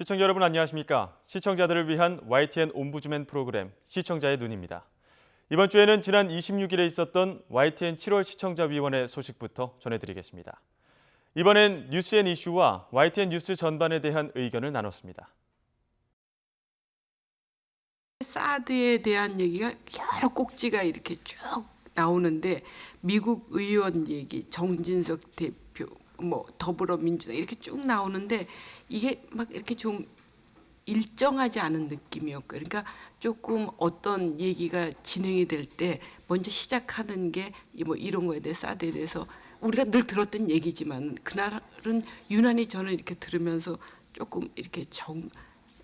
시청자 여러분 안녕하십니까? 시청자들을 위한 YTN 옴부즈맨 프로그램 시청자의 눈입니다. 이번 주에는 지난 26일에 있었던 YTN 7월 시청자위원회 소식부터 전해드리겠습니다. 이번엔 뉴스 앤 이슈와 YTN 뉴스 전반에 대한 의견을 나눴습니다. 사드에 대한 얘기가 여러 꼭지가 이렇게 쭉 나오는데 미국 의원 얘기, 정진석 대표, 더불어민주당 이렇게 쭉 나오는데 이게 막 이렇게 좀 일정하지 않은 느낌이었고, 그러니까 조금 어떤 얘기가 진행이 될 때 먼저 시작하는 게 이런 거에 대해 사드에 대해서 우리가 늘 들었던 얘기지만 그날은 유난히 저는 이렇게 들으면서 조금 이렇게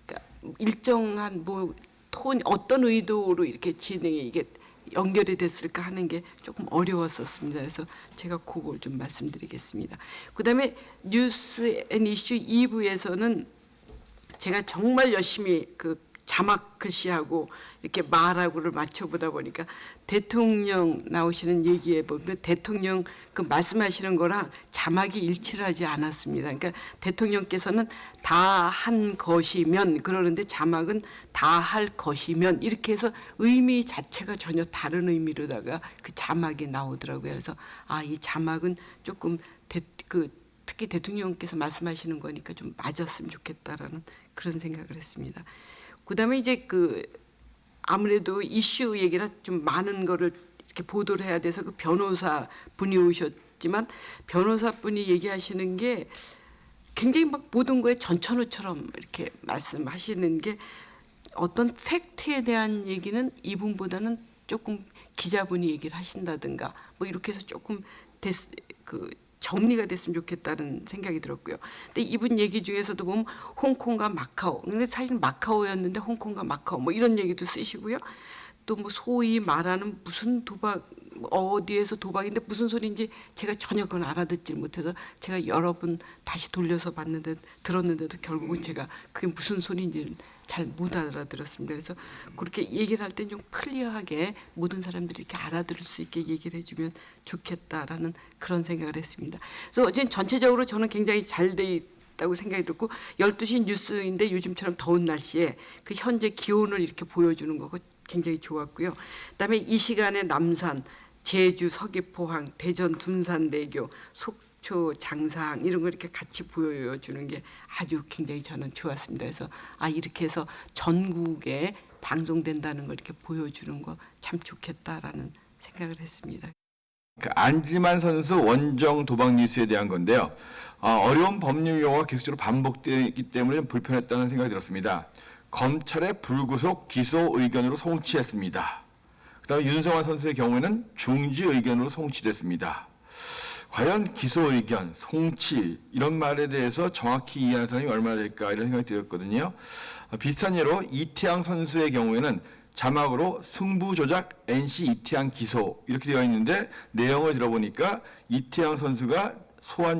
그러니까 일정한 톤 어떤 의도로 이렇게 진행이 이게 연결이 됐을까 하는 게 조금 어려웠었습니다. 그래서 제가 그걸 좀 말씀드리겠습니다. 그다음에 뉴스 앤 이슈 2부에서는 제가 정말 열심히 그 자막 글씨하고 이렇게 말하고를 맞춰보다 보니까 대통령 나오시는 얘기에 보면 대통령 그 말씀하시는 거랑 자막이 일치를 하지 않았습니다. 그러니까 대통령께서는 다 한 것이면 그러는데 자막은 다 할 것이면 이렇게 해서 의미 자체가 전혀 다른 의미로다가 그 자막이 나오더라고요. 그래서 이 자막은 조금 특히 대통령께서 말씀하시는 거니까 좀 맞았으면 좋겠다라는 그런 생각을 했습니다. 그다음에 이제 아무래도 이슈 얘기라 좀 많은 거를 이렇게 보도를 해야 돼서 그 변호사 분이 오셨지만 변호사 분이 얘기하시는 게 굉장히 막 모든 거에 전천후처럼 이렇게 말씀하시는 게 어떤 팩트에 대한 얘기는 이분보다는 조금 기자분이 얘기를 하신다든가 이렇게 해서 조금 정리가 됐으면 좋겠다는 생각이 들었고요. 근데 이분 얘기 중에서도 보면 홍콩과 마카오, 근데 사실 마카오였는데 홍콩과 마카오 이런 얘기도 쓰시고요. 또 소위 말하는 무슨 도박, 어디에서 도박인데 무슨 소리인지 제가 전혀 그건 알아듣지 못해서 제가 여러 번 다시 돌려서 들었는데도 결국은 제가 그게 무슨 소리인지는 잘 못 알아들었습니다. 그래서 그렇게 얘기를 할 때 좀 클리어하게 모든 사람들이 이렇게 알아들을 수 있게 얘기를 해주면 좋겠다라는 그런 생각을 했습니다. 그래서 어쨌든 전체적으로 저는 굉장히 잘 돼 있다고 생각이 들고 12시 뉴스인데 요즘처럼 더운 날씨에 그 현재 기온을 이렇게 보여주는 거고 굉장히 좋았고요. 그다음에 이 시간에 남산, 제주, 서귀포항, 대전, 둔산대교, 속초, 장사항 이런 걸 이렇게 같이 보여주는 게 아주 굉장히 저는 좋았습니다. 그래서 이렇게 해서 전국에 방송된다는 걸 이렇게 보여주는 거 참 좋겠다라는 생각을 했습니다. 안지만 선수 원정 도박 뉴스에 대한 건데요. 어려운 법률 용어가 계속적으로 반복되기 때문에 좀 불편했다는 생각이 들었습니다. 검찰의 불구속 기소 의견으로 송치했습니다. 그다음에 윤석열 선수의 경우에는 중지 의견으로 송치됐습니다. 과연 기소 의견, 송치 이런 말에 대해서 정확히 이해하는 사람이 얼마나 될까 이런 생각이 들었거든요. 비슷한 예로 이태양 선수의 경우에는 자막으로 승부 조작 NC 이태양 기소 이렇게 되어 있는데 내용을 들어보니까 이태양 선수가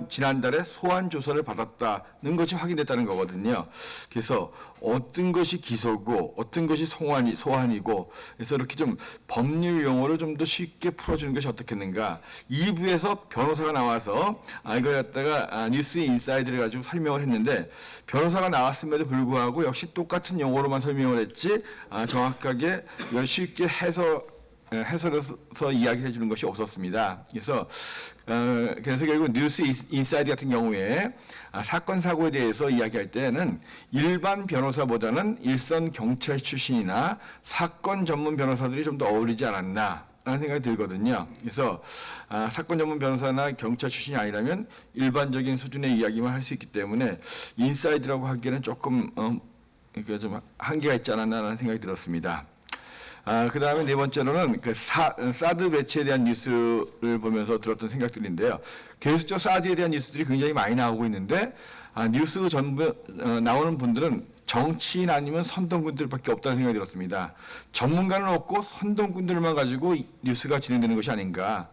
지난달에 소환 조사를 받았다는 것이 확인됐다는 거거든요. 그래서 어떤 것이 기소고 어떤 것이 소환이고 그래서 이렇게 좀 법률 용어를 좀 더 쉽게 풀어주는 것이 어떻겠는가. 2부에서 변호사가 나와서 이걸 갖다가 뉴스 인사이드를 가지고 설명을 했는데 변호사가 나왔음에도 불구하고 역시 똑같은 용어로만 설명을 했지 정확하게 쉽게 해설해서 이야기를 해주는 것이 없었습니다. 그래서 결국 뉴스 인사이드 같은 경우에 사건 사고에 대해서 이야기할 때는 일반 변호사보다는 일선 경찰 출신이나 사건 전문 변호사들이 좀 더 어울리지 않았나 라는 생각이 들거든요. 그래서 사건 전문 변호사나 경찰 출신이 아니라면 일반적인 수준의 이야기만 할 수 있기 때문에 인사이드라고 하기에는 조금 좀 한계가 있지 않았나라는 생각이 들었습니다. 그 다음에 네 번째로는 사드 배치에 대한 뉴스를 보면서 들었던 생각들인데요. 계속적으로 사드에 대한 뉴스들이 굉장히 많이 나오고 있는데 뉴스 전부 나오는 분들은 정치인 아니면 선동꾼들밖에 없다는 생각이 들었습니다. 전문가는 없고 선동꾼들만 가지고 뉴스가 진행되는 것이 아닌가.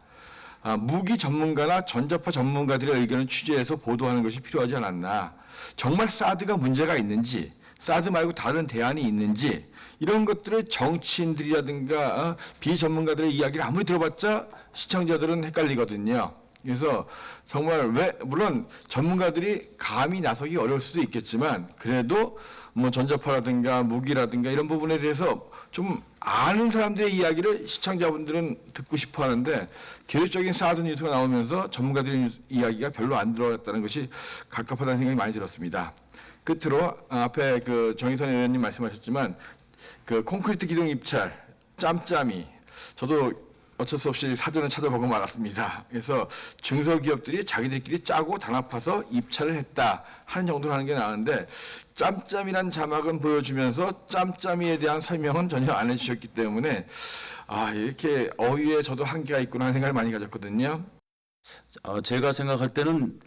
무기 전문가나 전자파 전문가들의 의견을 취재해서 보도하는 것이 필요하지 않았나. 정말 사드가 문제가 있는지 사드 말고 다른 대안이 있는지 이런 것들을 정치인들이라든가 비전문가들의 이야기를 아무리 들어봤자 시청자들은 헷갈리거든요. 그래서 정말 물론 전문가들이 감히 나서기 어려울 수도 있겠지만 그래도 뭐 전자파라든가 무기라든가 이런 부분에 대해서 좀 아는 사람들의 이야기를 시청자분들은 듣고 싶어 하는데 계획적인 사드 뉴스가 나오면서 전문가들의 이야기가 별로 안 들어갔다는 것이 갑갑하다는 생각이 많이 들었습니다. 끝으로 앞에 그 정의선 의원님 말씀하셨지만 그 콘크리트 기둥 입찰 짬짬이 저도 어쩔 수 없이 사전을 찾아보고 말았습니다. 그래서 중소기업들이 자기들끼리 짜고 단합해서 입찰을 했다 하는 정도로 하는 게 나은데 짬짬이란 자막은 보여주면서 짬짬이에 대한 설명은 전혀 안 해주셨기 때문에 이렇게 어휘에 저도 한계가 있구나 하는 생각을 많이 가졌거든요. 제가 생각할 때는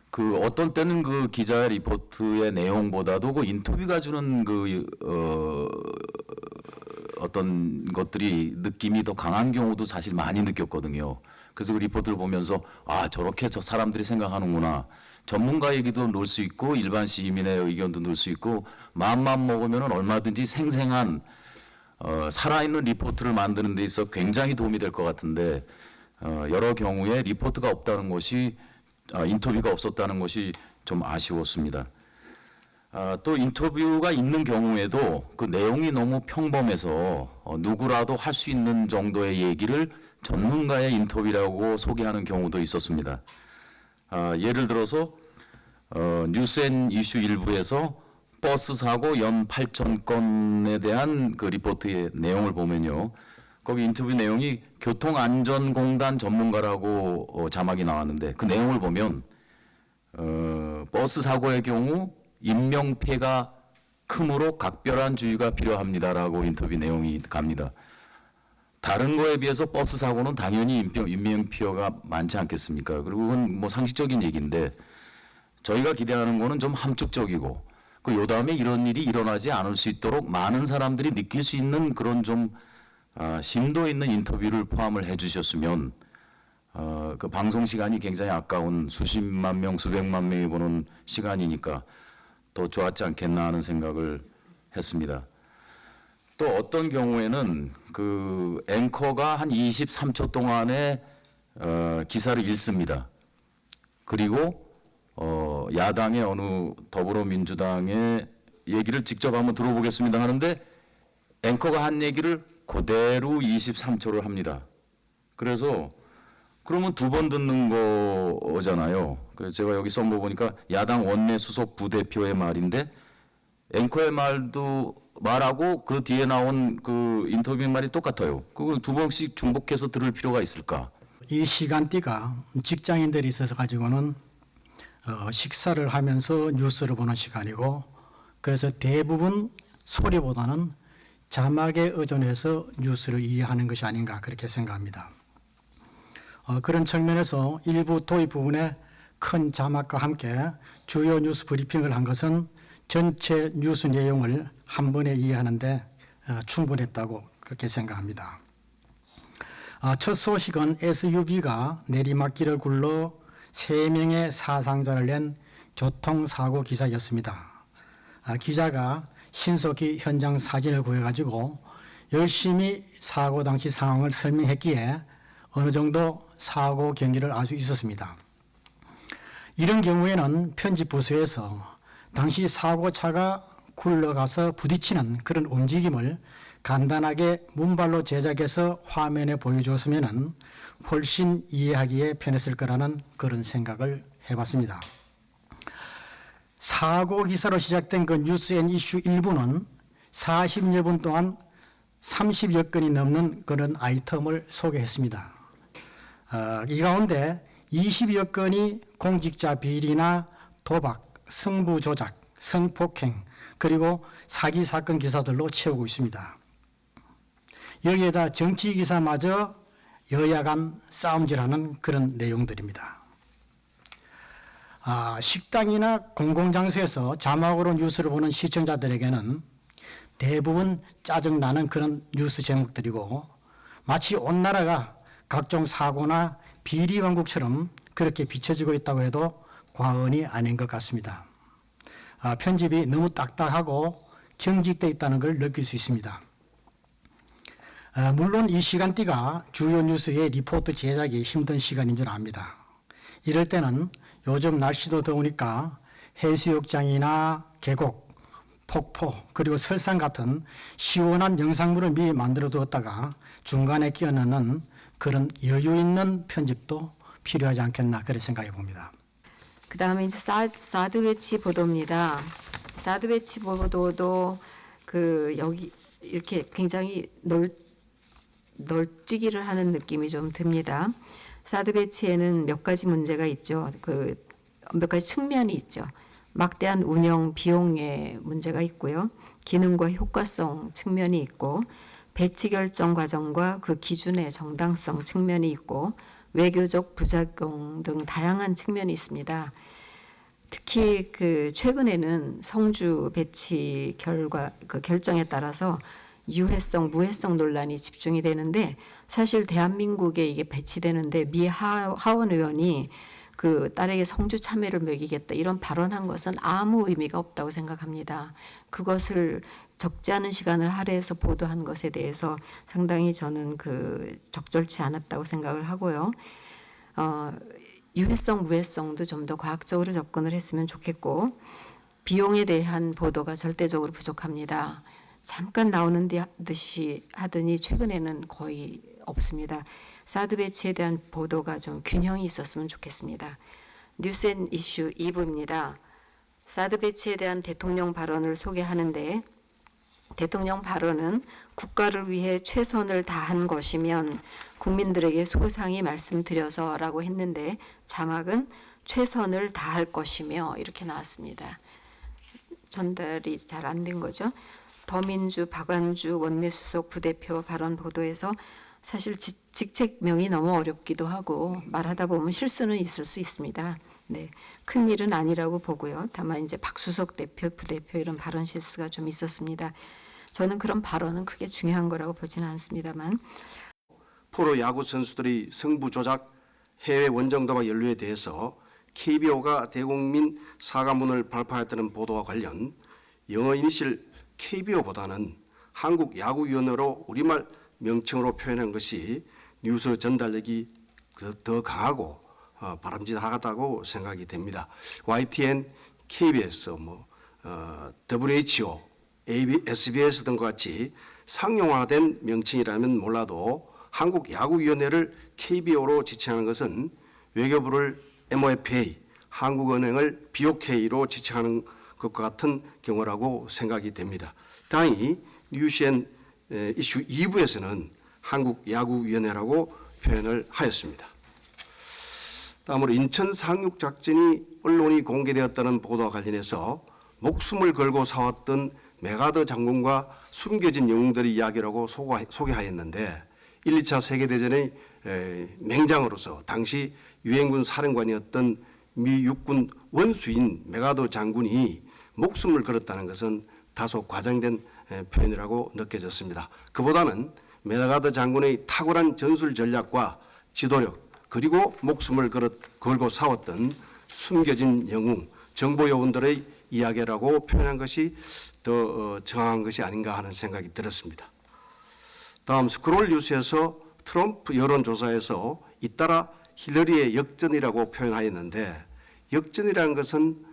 그 어떤 때는 그 기자의 리포트의 내용보다도 그 인터뷰가 주는 어떤 것들이 느낌이 더 강한 경우도 사실 많이 느꼈거든요. 그래서 그 리포트를 보면서 저렇게 저 사람들이 생각하는구나. 전문가 얘기도 넣을 수 있고 일반 시민의 의견도 넣을 수 있고 마음만 먹으면 얼마든지 생생한 살아있는 리포트를 만드는 데 있어 굉장히 도움이 될 것 같은데 여러 경우에 리포트가 없다는 것이 인터뷰가 없었다는 것이 좀 아쉬웠습니다. 또 인터뷰가 있는 경우에도 그 내용이 너무 평범해서 누구라도 할 수 있는 정도의 얘기를 전문가의 인터뷰라고 소개하는 경우도 있었습니다. 예를 들어서 뉴스앤 이슈 일부에서 버스 사고 연 8천 건에 대한 그 리포트의 내용을 보면요. 거기 인터뷰 내용이 교통안전공단 전문가라고 자막이 나왔는데 그 내용을 보면 버스 사고의 경우 인명피해가 크므로 각별한 주의가 필요합니다라고 인터뷰 내용이 갑니다. 다른 거에 비해서 버스 사고는 당연히 인명피해가 많지 않겠습니까? 그리고 그건 뭐 상식적인 얘기인데 저희가 기대하는 거는 좀 함축적이고 요 다음에 이런 일이 일어나지 않을 수 있도록 많은 사람들이 느낄 수 있는 그런 좀 심도 있는 인터뷰를 포함을 해 주셨으면 그 방송 시간이 굉장히 아까운 수십만 명, 수백만 명이 보는 시간이니까 더 좋았지 않겠나 하는 생각을 했습니다. 또 어떤 경우에는 그 앵커가 한 23초 동안에 기사를 읽습니다. 그리고 야당의 어느 더불어민주당의 얘기를 직접 한번 들어보겠습니다 하는데 앵커가 한 얘기를 그대로 23초를 합니다. 그래서 그러면 두 번 듣는 거잖아요. 그래서 제가 여기 쓴 거 보니까 야당 원내 수석 부대표의 말인데 앵커의 말하고 그 뒤에 나온 그 인터뷰 말이 똑같아요. 그걸 두 번씩 중복해서 들을 필요가 있을까? 이 시간대가 직장인들이 있어서 가지고는 식사를 하면서 뉴스를 보는 시간이고 그래서 대부분 소리보다는 자막에 의존해서 뉴스를 이해하는 것이 아닌가 그렇게 생각합니다. 그런 측면에서 일부 도입 부분에 큰 자막과 함께 주요 뉴스 브리핑을 한 것은 전체 뉴스 내용을 한 번에 이해하는데 충분했다고 그렇게 생각합니다. 첫 소식은 SUV가 내리막길을 굴러 3명의 사상자를 낸 교통사고 기사였습니다. 기자가 신속히 현장 사진을 구해가지고 열심히 사고 당시 상황을 설명했기에 어느 정도 사고 경위를 알 수 있었습니다. 이런 경우에는 편집부서에서 당시 사고차가 굴러가서 부딪히는 그런 움직임을 간단하게 문발로 제작해서 화면에 보여주었으면 훨씬 이해하기에 편했을 거라는 그런 생각을 해봤습니다. 사고 기사로 시작된 그 뉴스앤 이슈 1부는 40여 분 동안 30여 건이 넘는 그런 아이템을 소개했습니다. 이 가운데 20여 건이 공직자 비리나 도박, 승부 조작, 성폭행, 그리고 사기 사건 기사들로 채우고 있습니다. 여기에다 정치 기사마저 여야 간 싸움질하는 그런 내용들입니다. 식당이나 공공장소에서 자막으로 뉴스를 보는 시청자들에게는 대부분 짜증나는 그런 뉴스 제목들이고 마치 온 나라가 각종 사고나 비리왕국처럼 그렇게 비춰지고 있다고 해도 과언이 아닌 것 같습니다. 편집이 너무 딱딱하고 경직되어 있다는 걸 느낄 수 있습니다. 물론 이 시간대가 주요 뉴스의 리포트 제작이 힘든 시간인 줄 압니다. 이럴 때는 요즘 날씨도 더우니까 해수욕장이나 계곡, 폭포, 그리고 설산 같은 시원한 영상물을 미리 만들어 두었다가 중간에 끼워 넣는 그런 여유 있는 편집도 필요하지 않겠나 그렇게 생각해 봅니다. 그 다음에 이제 사드 배치 보도입니다. 사드 배치 보도도 여기 이렇게 굉장히 널뛰기를 하는 느낌이 좀 듭니다. 사드 배치에는 몇 가지 문제가 있죠. 몇 가지 측면이 있죠. 막대한 운영 비용의 문제가 있고요. 기능과 효과성 측면이 있고, 배치 결정 과정과 그 기준의 정당성 측면이 있고, 외교적 부작용 등 다양한 측면이 있습니다. 특히 최근에는 성주 배치 결정에 따라서 유해성, 무해성 논란이 집중이 되는데, 사실 대한민국에 이게 배치되는데 미 하원 의원이 딸에게 성주 참외를 먹이겠다 이런 발언한 것은 아무 의미가 없다고 생각합니다. 그것을 적지 않은 시간을 할애해서 보도한 것에 대해서 상당히 저는 적절치 않았다고 생각을 하고요. 유해성, 무해성도 좀 더 과학적으로 접근을 했으면 좋겠고, 비용에 대한 보도가 절대적으로 부족합니다. 잠깐 나오는 듯이 하더니 최근에는 거의 없습니다. 사드 배치에 대한 보도가 좀 균형이 있었으면 좋겠습니다. 뉴스 앤 이슈 2부입니다. 사드 배치에 대한 대통령 발언을 소개하는데, 대통령 발언은 국가를 위해 최선을 다한 것이면 국민들에게 소상히 말씀드려서라고 했는데, 자막은 최선을 다할 것이며 이렇게 나왔습니다. 전달이 잘 안 된 거죠. 더민주 박완주 원내수석 부대표 발언 보도에서 사실 직책명이 너무 어렵기도 하고 말하다 보면 실수는 있을 수 있습니다. 네, 큰 일은 아니라고 보고요. 다만 이제 박수석 대표, 부대표 이런 발언 실수가 좀 있었습니다. 저는 그런 발언은 크게 중요한 거라고 보지는 않습니다만. 프로야구 선수들의 승부 조작, 해외 원정 도박 연루에 대해서 KBO가 대국민 사과문을 발표했다는 보도와 관련 영어 이니셜 KBO보다는 한국야구위원회로 우리말 명칭으로 표현한 것이 뉴스 전달력이 더 강하고 바람직하다고 생각이 됩니다. YTN, KBS, WHO, SBS 등과 같이 상용화된 명칭이라면 몰라도 한국야구위원회를 KBO로 지칭하는 것은 외교부를 MOFA, 한국은행을 BOK로 지칭하는 것과 같은 경우라고 생각이 됩니다. 다행히 뉴스 앤 이슈 2부에서는 한국야구위원회라고 표현을 하였습니다. 다음으로 인천 상륙작전이 언론이 공개되었다는 보도와 관련해서 목숨을 걸고 싸웠던 메가더 장군과 숨겨진 영웅들의 이야기라고 소개하였는데, 1, 2차 세계대전의 맹장으로서 당시 유엔군 사령관이었던 미 육군 원수인 메가더 장군이 목숨을 걸었다는 것은 다소 과장된 표현이라고 느껴졌습니다. 그보다는 메가더 장군의 탁월한 전술 전략과 지도력, 그리고 목숨을 걸고 싸웠던 숨겨진 영웅, 정보 요원들의 이야기라고 표현한 것이 더 정확한 것이 아닌가 하는 생각이 들었습니다. 다음 스크롤 뉴스에서 트럼프 여론조사에서 잇따라 힐러리의 역전이라고 표현하였는데, 역전이라는 것은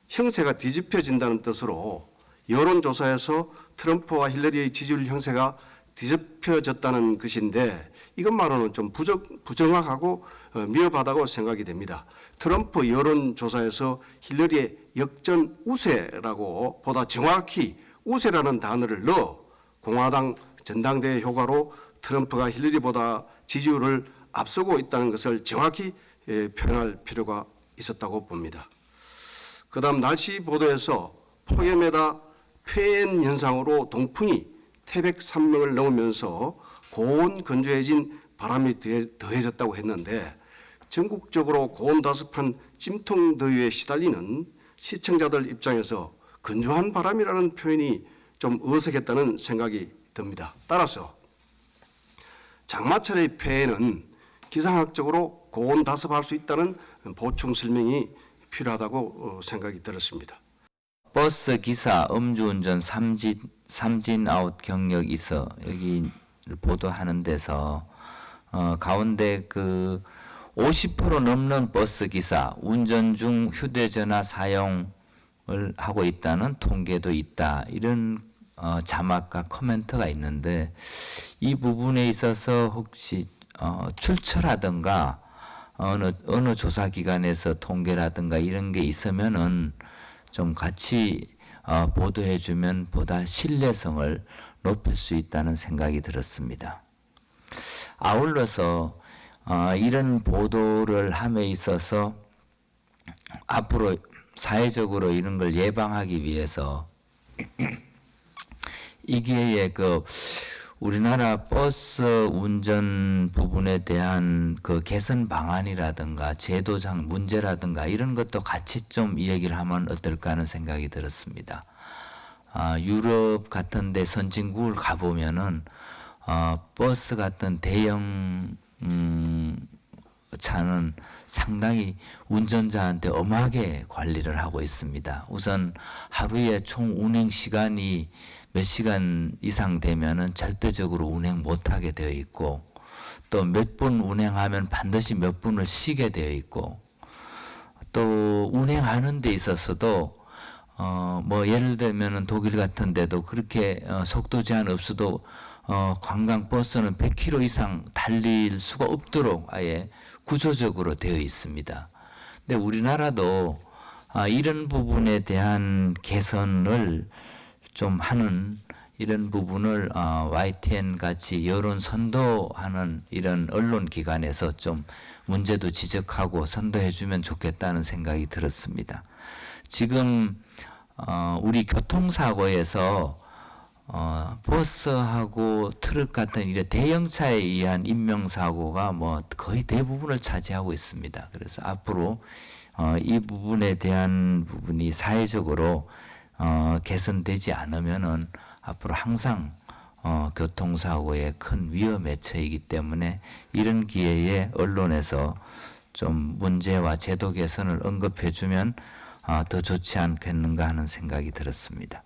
형세가 뒤집혀진다는 뜻으로 여론조사에서 트럼프와 힐러리의 지지율 형세가 뒤집혀졌다는 것인데, 이것만으로는 좀 부정확하고 미흡하다고 생각이 됩니다. 트럼프 여론조사에서 힐러리의 역전 우세라고 보다 정확히 우세라는 단어를 넣어 공화당 전당대회 효과로 트럼프가 힐러리보다 지지율을 앞서고 있다는 것을 정확히 표현할 필요가 있었다고 봅니다. 그 다음 날씨 보도에서 폭염에다 폐엔 현상으로 동풍이 태백 산맥을 넘으면서 고온 건조해진 바람이 더해졌다고 했는데, 전국적으로 고온다습한 찜통더위에 시달리는 시청자들 입장에서 건조한 바람이라는 표현이 좀 어색했다는 생각이 듭니다. 따라서 장마철의 폐에는 기상학적으로 고온다습할 수 있다는 보충 설명이 필요하다고 생각이 들었습니다. 버스 기사 음주운전 삼진 아웃 경력 있어 여기 보도하는 데서 가운데 50% 넘는 버스 기사 운전 중 휴대전화 사용을 하고 있다는 통계도 있다. 이런 자막과 코멘트가 있는데 이 부분에 있어서 혹시 출처라든가 어느 조사 기관에서 통계라든가 이런 게 있으면은 좀 같이 보도해주면 보다 신뢰성을 높일 수 있다는 생각이 들었습니다. 아울러서 이런 보도를 함에 있어서 앞으로 사회적으로 이런 걸 예방하기 위해서 이 기회에 우리나라 버스 운전 부분에 대한 개선 방안이라든가 제도상 문제라든가 이런 것도 같이 좀 이야기를 하면 어떨까 하는 생각이 들었습니다. 유럽 같은 데 선진국을 가보면은 버스 같은 대형 차는 상당히 운전자한테 엄하게 관리를 하고 있습니다. 우선 하루에 총 운행 시간이 몇 시간 이상 되면은 절대적으로 운행 못하게 되어 있고 또 몇 분 운행하면 반드시 몇 분을 쉬게 되어 있고 또 운행하는 데 있어서도 예를 들면은 독일 같은 데도 그렇게 속도 제한 없어도 관광 버스는 100km 이상 달릴 수가 없도록 아예 구조적으로 되어 있습니다. 근데 우리나라도 이런 부분에 대한 개선을 좀 하는 이런 부분을 YTN 같이 여론 선도하는 이런 언론 기관에서 좀 문제도 지적하고 선도해 주면 좋겠다는 생각이 들었습니다. 지금 우리 교통사고에서 버스하고 트럭 같은 이런 대형차에 의한 인명사고가 거의 대부분을 차지하고 있습니다. 그래서 앞으로 이 부분에 대한 부분이 사회적으로 개선되지 않으면은 앞으로 항상 교통사고에 큰 위험에 처이기 때문에 이런 기회에 언론에서 좀 문제와 제도 개선을 언급해주면 더 좋지 않겠는가 하는 생각이 들었습니다.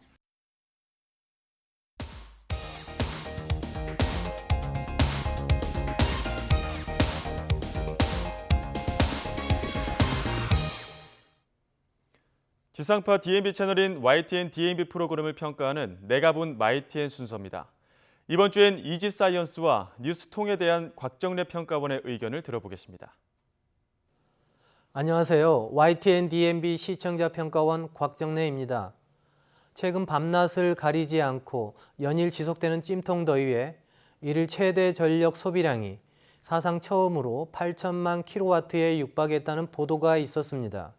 지상파 DMB 채널인 YTN DMB 프로그램을 평가하는 내가 본 YTN 순서입니다. 이번 주엔 이지사이언스와 뉴스통에 대한 곽정래 평가원의 의견을 들어보겠습니다. 안녕하세요. YTN DMB 시청자 평가원 곽정래입니다. 최근 밤낮을 가리지 않고 연일 지속되는 찜통 더위에 일일 최대 전력 소비량이 사상 처음으로 8천만 킬로와트에 육박했다는 보도가 있었습니다.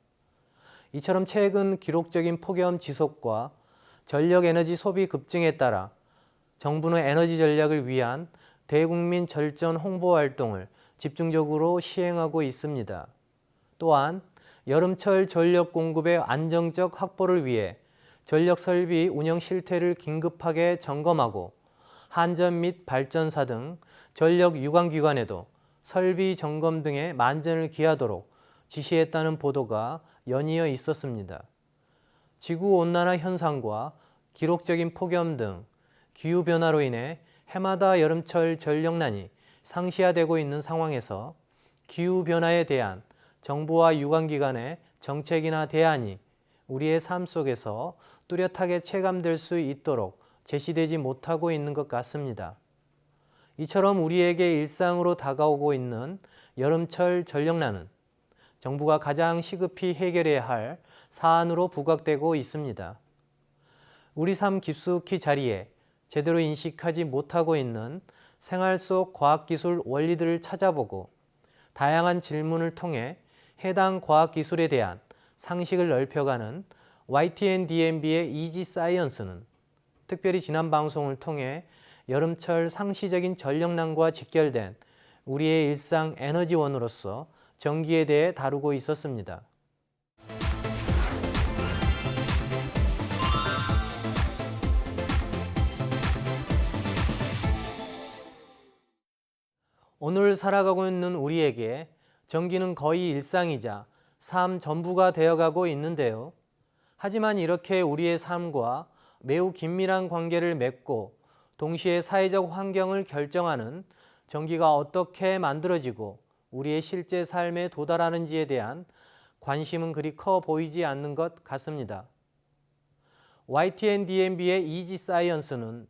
이처럼 최근 기록적인 폭염 지속과 전력 에너지 소비 급증에 따라 정부는 에너지 전략을 위한 대국민 절전 홍보 활동을 집중적으로 시행하고 있습니다. 또한 여름철 전력 공급의 안정적 확보를 위해 전력 설비 운영 실태를 긴급하게 점검하고 한전 및 발전사 등 전력 유관기관에도 설비 점검 등에 만전을 기하도록 지시했다는 보도가 연이어 있었습니다. 지구온난화 현상과 기록적인 폭염 등 기후변화로 인해 해마다 여름철 전력난이 상시화되고 있는 상황에서 기후변화에 대한 정부와 유관기관의 정책이나 대안이 우리의 삶 속에서 뚜렷하게 체감될 수 있도록 제시되지 못하고 있는 것 같습니다. 이처럼 우리에게 일상으로 다가오고 있는 여름철 전력난은 정부가 가장 시급히 해결해야 할 사안으로 부각되고 있습니다. 우리 삶 깊숙이 자리에 제대로 인식하지 못하고 있는 생활 속 과학기술 원리들을 찾아보고 다양한 질문을 통해 해당 과학기술에 대한 상식을 넓혀가는 YTN DMB의 이지사이언스는 특별히 지난 방송을 통해 여름철 상시적인 전력난과 직결된 우리의 일상 에너지원으로서 전기에 대해 다루고 있었습니다. 오늘 살아가고 있는 우리에게 전기는 거의 일상이자 삶 전부가 되어가고 있는데요. 하지만 이렇게 우리의 삶과 매우 긴밀한 관계를 맺고 동시에 사회적 환경을 결정하는 전기가 어떻게 만들어지고 우리의 실제 삶에 도달하는지에 대한 관심은 그리 커 보이지 않는 것 같습니다. YTN-DMB의 이지 사이언스는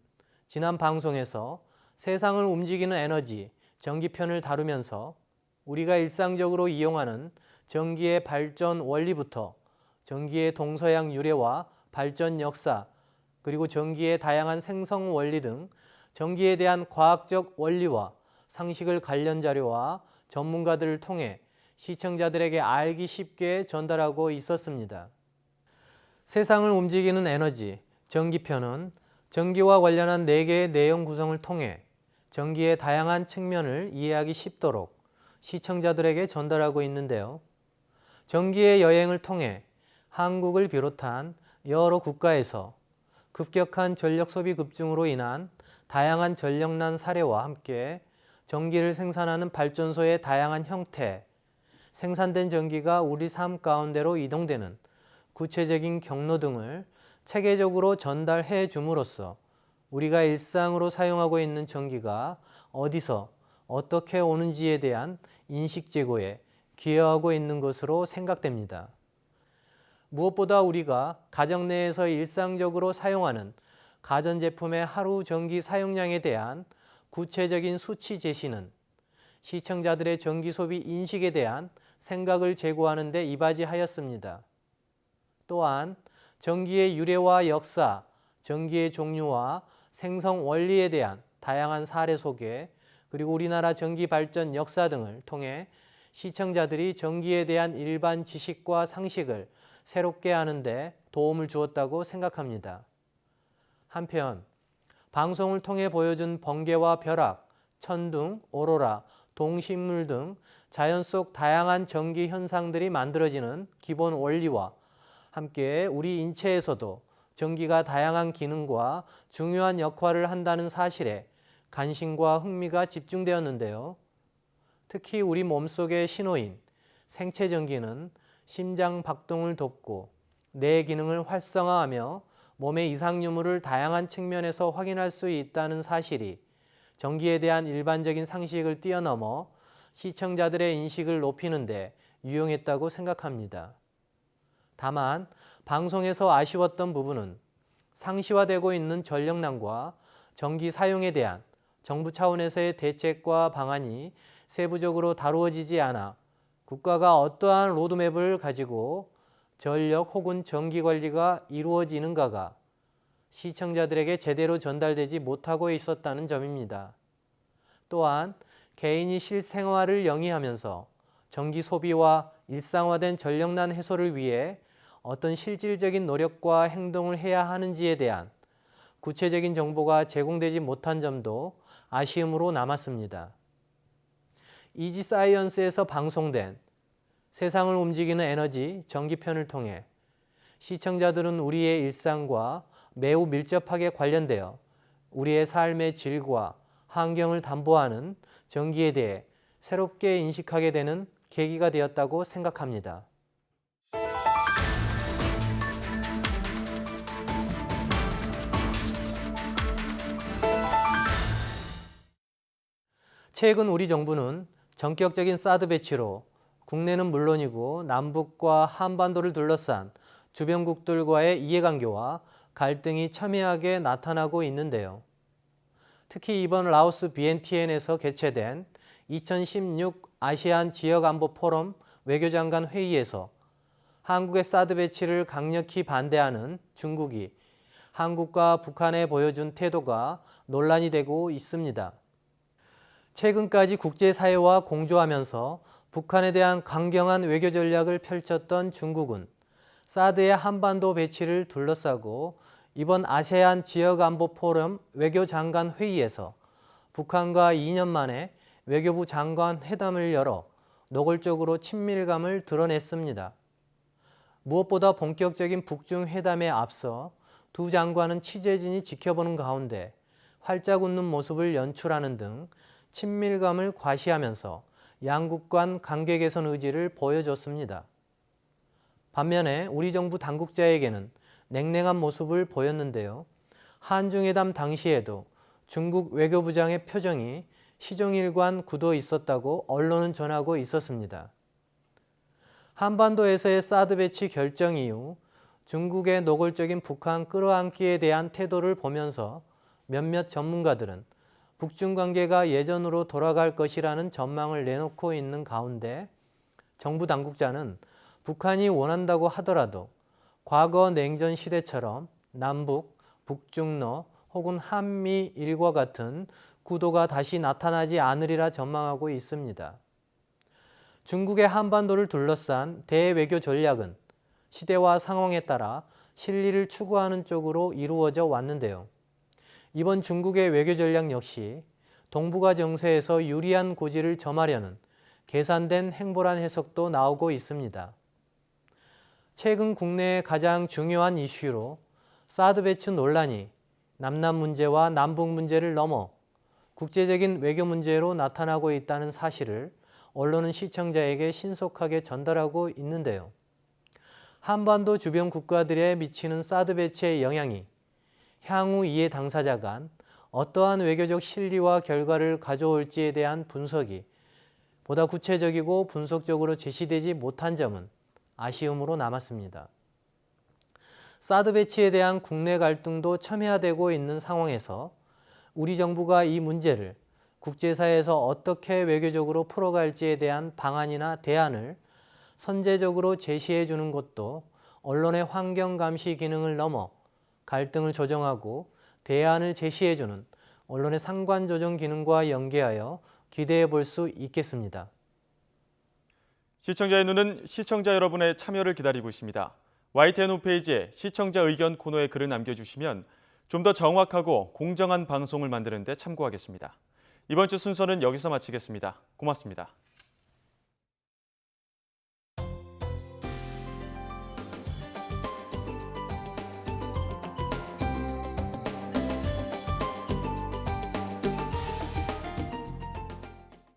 지난 방송에서 세상을 움직이는 에너지, 전기편을 다루면서 우리가 일상적으로 이용하는 전기의 발전 원리부터 전기의 동서양 유래와 발전 역사, 그리고 전기의 다양한 생성 원리 등 전기에 대한 과학적 원리와 상식을 관련 자료와 전문가들을 통해 시청자들에게 알기 쉽게 전달하고 있었습니다. 세상을 움직이는 에너지, 전기편은 전기와 관련한 4개의 내용 구성을 통해 전기의 다양한 측면을 이해하기 쉽도록 시청자들에게 전달하고 있는데요. 전기의 여행을 통해 한국을 비롯한 여러 국가에서 급격한 전력 소비 급증으로 인한 다양한 전력난 사례와 함께 전기를 생산하는 발전소의 다양한 형태, 생산된 전기가 우리 삶 가운데로 이동되는 구체적인 경로 등을 체계적으로 전달해 줌으로써 우리가 일상으로 사용하고 있는 전기가 어디서 어떻게 오는지에 대한 인식 제고에 기여하고 있는 것으로 생각됩니다. 무엇보다 우리가 가정 내에서 일상적으로 사용하는 가전제품의 하루 전기 사용량에 대한 구체적인 수치 제시는 시청자들의 전기 소비 인식에 대한 생각을 제고하는 데 이바지하였습니다. 또한 전기의 유래와 역사, 전기의 종류와 생성 원리에 대한 다양한 사례 소개, 그리고 우리나라 전기 발전 역사 등을 통해 시청자들이 전기에 대한 일반 지식과 상식을 새롭게 하는데 도움을 주었다고 생각합니다. 한편 방송을 통해 보여준 번개와 벼락, 천둥, 오로라, 동식물 등 자연 속 다양한 전기 현상들이 만들어지는 기본 원리와 함께 우리 인체에서도 전기가 다양한 기능과 중요한 역할을 한다는 사실에 관심과 흥미가 집중되었는데요. 특히 우리 몸속의 신호인 생체 전기는 심장 박동을 돕고 뇌 기능을 활성화하며 몸의 이상 유무를 다양한 측면에서 확인할 수 있다는 사실이 전기에 대한 일반적인 상식을 뛰어넘어 시청자들의 인식을 높이는 데 유용했다고 생각합니다. 다만 방송에서 아쉬웠던 부분은 상시화되고 있는 전력난과 전기 사용에 대한 정부 차원에서의 대책과 방안이 세부적으로 다루어지지 않아 국가가 어떠한 로드맵을 가지고 전력 혹은 전기 관리가 이루어지는가가 시청자들에게 제대로 전달되지 못하고 있었다는 점입니다. 또한 개인이 실생활을 영위하면서 전기 소비와 일상화된 전력난 해소를 위해 어떤 실질적인 노력과 행동을 해야 하는지에 대한 구체적인 정보가 제공되지 못한 점도 아쉬움으로 남았습니다. 이지 사이언스에서 방송된 세상을 움직이는 에너지 전기편을 통해 시청자들은 우리의 일상과 매우 밀접하게 관련되어 우리의 삶의 질과 환경을 담보하는 전기에 대해 새롭게 인식하게 되는 계기가 되었다고 생각합니다. 최근 우리 정부는 전격적인 사드 배치로 국내는 물론이고 남북과 한반도를 둘러싼 주변국들과의 이해관계와 갈등이 첨예하게 나타나고 있는데요. 특히 이번 라오스 비엔티엔에서 개최된 2016 아시안 지역안보 포럼 외교장관 회의에서 한국의 사드 배치를 강력히 반대하는 중국이 한국과 북한에 보여준 태도가 논란이 되고 있습니다. 최근까지 국제사회와 공조하면서 북한에 대한 강경한 외교 전략을 펼쳤던 중국은 사드의 한반도 배치를 둘러싸고 이번 아세안 지역안보 포럼 외교장관 회의에서 북한과 2년 만에 외교부 장관 회담을 열어 노골적으로 친밀감을 드러냈습니다. 무엇보다 본격적인 북중 회담에 앞서 두 장관은 취재진이 지켜보는 가운데 활짝 웃는 모습을 연출하는 등 친밀감을 과시하면서 양국 간 관계 개선 의지를 보여줬습니다. 반면에 우리 정부 당국자에게는 냉랭한 모습을 보였는데요. 한중회담 당시에도 중국 외교부장의 표정이 시종일관 구도 있었다고 언론은 전하고 있었습니다. 한반도에서의 사드 배치 결정 이후 중국의 노골적인 북한 끌어안기에 대한 태도를 보면서 몇몇 전문가들은 북중 관계가 예전으로 돌아갈 것이라는 전망을 내놓고 있는 가운데 정부 당국자는 북한이 원한다고 하더라도 과거 냉전 시대처럼 남북, 북중러 혹은 한미일과 같은 구도가 다시 나타나지 않으리라 전망하고 있습니다. 중국의 한반도를 둘러싼 대외교 전략은 시대와 상황에 따라 실리를 추구하는 쪽으로 이루어져 왔는데요. 이번 중국의 외교 전략 역시 동북아 정세에서 유리한 고지를 점하려는 계산된 행보란 해석도 나오고 있습니다. 최근 국내의 가장 중요한 이슈로 사드 배치 논란이 남남 문제와 남북 문제를 넘어 국제적인 외교 문제로 나타나고 있다는 사실을 언론은 시청자에게 신속하게 전달하고 있는데요. 한반도 주변 국가들에 미치는 사드 배치의 영향이 향후 이해 당사자 간 어떠한 외교적 실리와 결과를 가져올지에 대한 분석이 보다 구체적이고 분석적으로 제시되지 못한 점은 아쉬움으로 남았습니다. 사드 배치에 대한 국내 갈등도 첨예화되고 있는 상황에서 우리 정부가 이 문제를 국제사회에서 어떻게 외교적으로 풀어갈지에 대한 방안이나 대안을 선제적으로 제시해 주는 것도 언론의 환경 감시 기능을 넘어 갈등을 조정하고 대안을 제시해 주는 언론의 상관 조정 기능과 연계하여 기대해 볼 수 있겠습니다. 시청자의 눈은 시청자 여러분의 참여를 기다리고 있습니다. YTN 홈페이지에 시청자 의견 코너에 글을 남겨주시면 좀 더 정확하고 공정한 방송을 만드는 데 참고하겠습니다. 이번 주 순서는 여기서 마치겠습니다. 고맙습니다.